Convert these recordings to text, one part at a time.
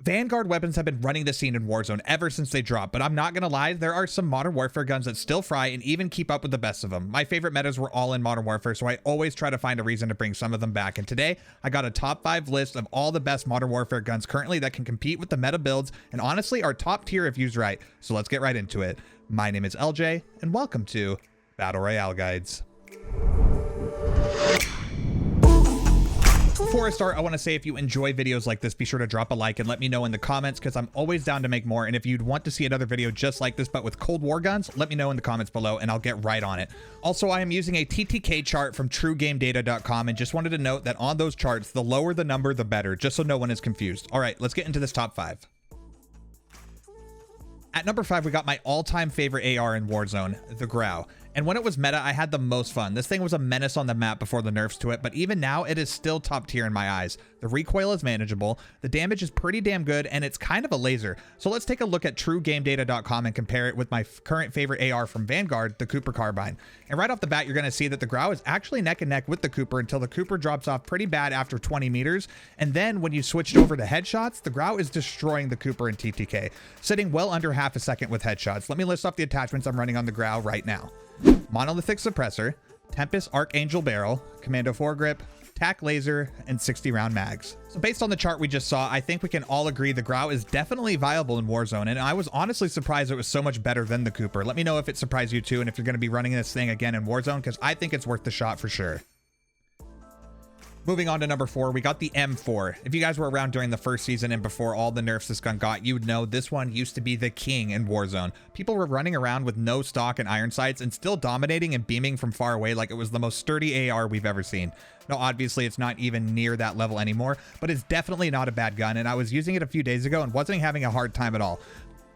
Vanguard weapons have been running the scene in Warzone ever since they dropped, but I'm not gonna lie, there are some Modern Warfare guns that still fry and even keep up with the best of them. My favorite metas were all in Modern Warfare, so I always try to find a reason to bring some of them back, and today I got a top 5 list of all the best Modern Warfare guns currently that can compete with the meta builds and honestly are top tier if used right. So let's get right into it. My name is LJ and welcome to Battle Royale Guides. Before I start, I want to say if you enjoy videos like this, be sure to drop a like and let me know in the comments because I'm always down to make more. And if you'd want to see another video just like this, but with Cold War guns, let me know in the comments below and I'll get right on it. Also, I am using a TTK chart from TrueGameData.com and just wanted to note that on those charts, the lower the number, the better, just so no one is confused. All right, let's get into this top 5. At number 5, we got my all-time favorite AR in Warzone, the Grau. And when it was meta, I had the most fun. This thing was a menace on the map before the nerfs to it, but even now, it is still top tier in my eyes. The recoil is manageable, the damage is pretty damn good, and it's kind of a laser. So let's take a look at TrueGameData.com and compare it with my current favorite AR from Vanguard, the Cooper Carbine. And right off the bat, you're going to see that the Grau is actually neck and neck with the Cooper until the Cooper drops off pretty bad after 20 meters. And then when you switched over to headshots, the Grau is destroying the Cooper in TTK, sitting well under half a second with headshots. Let me list off the attachments I'm running on the Grau right now. Monolithic suppressor, Tempest Archangel barrel, commando foregrip, tac laser, and 60 round mags. So based on the chart we just saw, I think we can all agree the Grau is definitely viable in Warzone, and I was honestly surprised it was so much better than the Cooper. Let me know if it surprised you too, and if you're going to be running this thing again in Warzone, because I think it's worth the shot for sure. Moving on to number 4, we got the M4. If you guys were around during the first season and before all the nerfs this gun got, you would know this one used to be the king in Warzone. People were running around with no stock and iron sights and still dominating and beaming from far away like it was the most sturdy AR we've ever seen. Now, obviously, it's not even near that level anymore, but it's definitely not a bad gun, and I was using it a few days ago and wasn't having a hard time at all.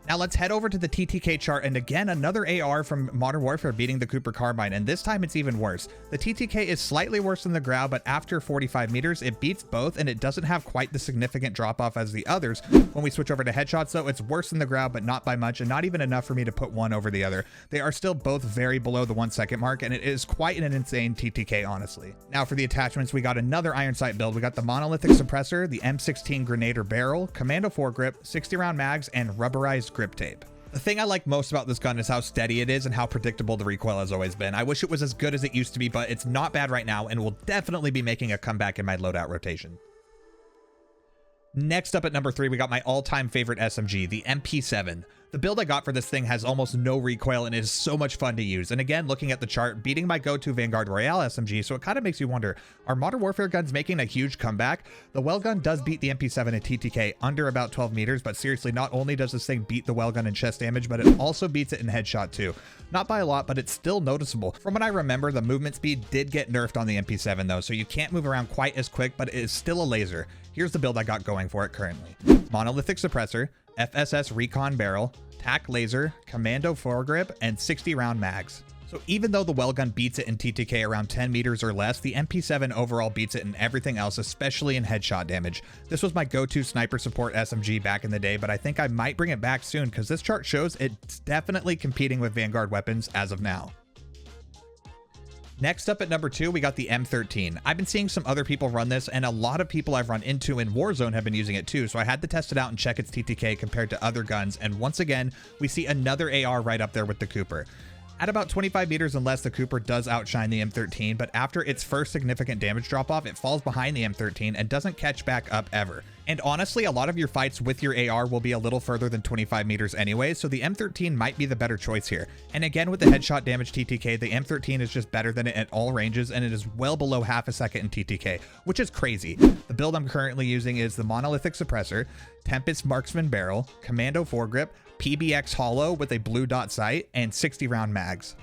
Now let's head over to the TTK chart, and again, another AR from Modern Warfare beating the Cooper Carbine, and this time it's even worse. The TTK is slightly worse than the Grau, but after 45 meters, it beats both, and it doesn't have quite the significant drop-off as the others. When we switch over to headshots, though, it's worse than the Grau, but not by much, and not even enough for me to put one over the other. They are still both very below the 1 second mark, and it is quite an insane TTK, honestly. Now for the attachments, we got another iron sight build. We got the monolithic suppressor, the M16 Grenader barrel, commando foregrip, 60 round mags, and rubberized grip tape. The thing I like most about this gun is how steady it is and how predictable the recoil has always been. I wish it was as good as it used to be, but it's not bad right now and will definitely be making a comeback in my loadout rotation. Next up at number 3, we got my all-time favorite SMG, the MP7. The build I got for this thing has almost no recoil and is so much fun to use. And again, looking at the chart, beating my go-to Vanguard Royale SMG, so it kind of makes you wonder, are Modern Warfare guns making a huge comeback? The well gun does beat the MP7 in TTK under about 12 meters, but seriously, not only does this thing beat the well gun in chest damage, but it also beats it in headshot too. Not by a lot, but it's still noticeable. From what I remember, the movement speed did get nerfed on the MP7 though, so you can't move around quite as quick, but it is still a laser. Here's the build I got going for it currently. Monolithic suppressor, FSS recon barrel, tac laser, commando foregrip, and 60 round mags. So even though the well gun beats it in TTK around 10 meters or less, the MP7 overall beats it in everything else, especially in headshot damage. This was my go-to sniper support SMG back in the day, but I think I might bring it back soon because this chart shows it's definitely competing with Vanguard weapons as of now. Next up at number 2, we got the M13. I've been seeing some other people run this, and a lot of people I've run into in Warzone have been using it too, so I had to test it out and check its TTK compared to other guns, and once again, we see another AR right up there with the Cooper. At about 25 meters and less, the Cooper does outshine the M13, but after its first significant damage drop-off, it falls behind the M13 and doesn't catch back up ever. And honestly, a lot of your fights with your AR will be a little further than 25 meters anyway, so the M13 might be the better choice here. And again, with the headshot damage TTK, the M13 is just better than it at all ranges, and it is well below half a second in TTK, which is crazy. The build I'm currently using is the monolithic suppressor, Tempest marksman barrel, commando foregrip, PBX hollow with a blue dot sight, and 60 round mags.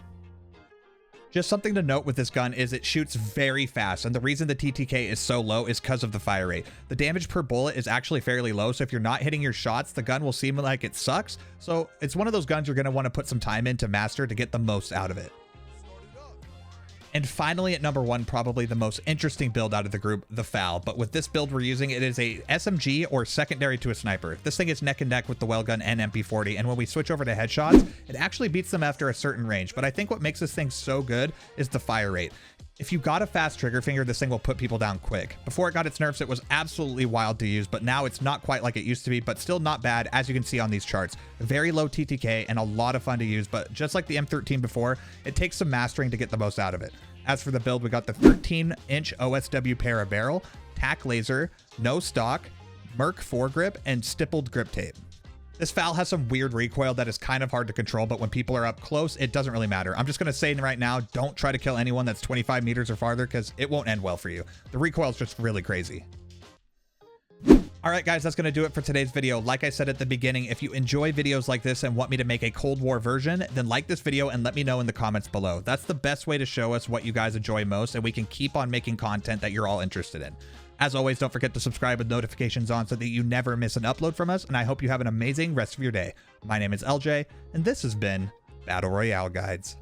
Just something to note with this gun is it shoots very fast, and the reason the TTK is so low is because of the fire rate. The damage per bullet is actually fairly low, so if you're not hitting your shots, the gun will seem like it sucks. So it's one of those guns you're going to want to put some time in to master to get the most out of it. And finally at number 1, probably the most interesting build out of the group, the FAL. But with this build we're using, it is a SMG or secondary to a sniper. This thing is neck and neck with the Wellgun and MP40, and when we switch over to headshots, it actually beats them after a certain range. But I think what makes this thing so good is the fire rate. If you got a fast trigger finger, this thing will put people down quick. Before it got its nerfs, it was absolutely wild to use, but now it's not quite like it used to be, but still not bad, as you can see on these charts. Very low TTK and a lot of fun to use, but just like the M13 before, it takes some mastering to get the most out of it. As for the build, we got the 13-inch OSW para barrel, tack laser, no stock, Merc foregrip, and stippled grip tape. This FAL has some weird recoil that is kind of hard to control, but when people are up close, it doesn't really matter. I'm just going to say right now, don't try to kill anyone that's 25 meters or farther because it won't end well for you. The recoil is just really crazy. All right, guys, that's going to do it for today's video. Like I said at the beginning, if you enjoy videos like this and want me to make a Cold War version, then like this video and let me know in the comments below. That's the best way to show us what you guys enjoy most, and we can keep on making content that you're all interested in. As always, don't forget to subscribe with notifications on so that you never miss an upload from us, and I hope you have an amazing rest of your day. My name is LJ, and this has been Battle Royale Guides.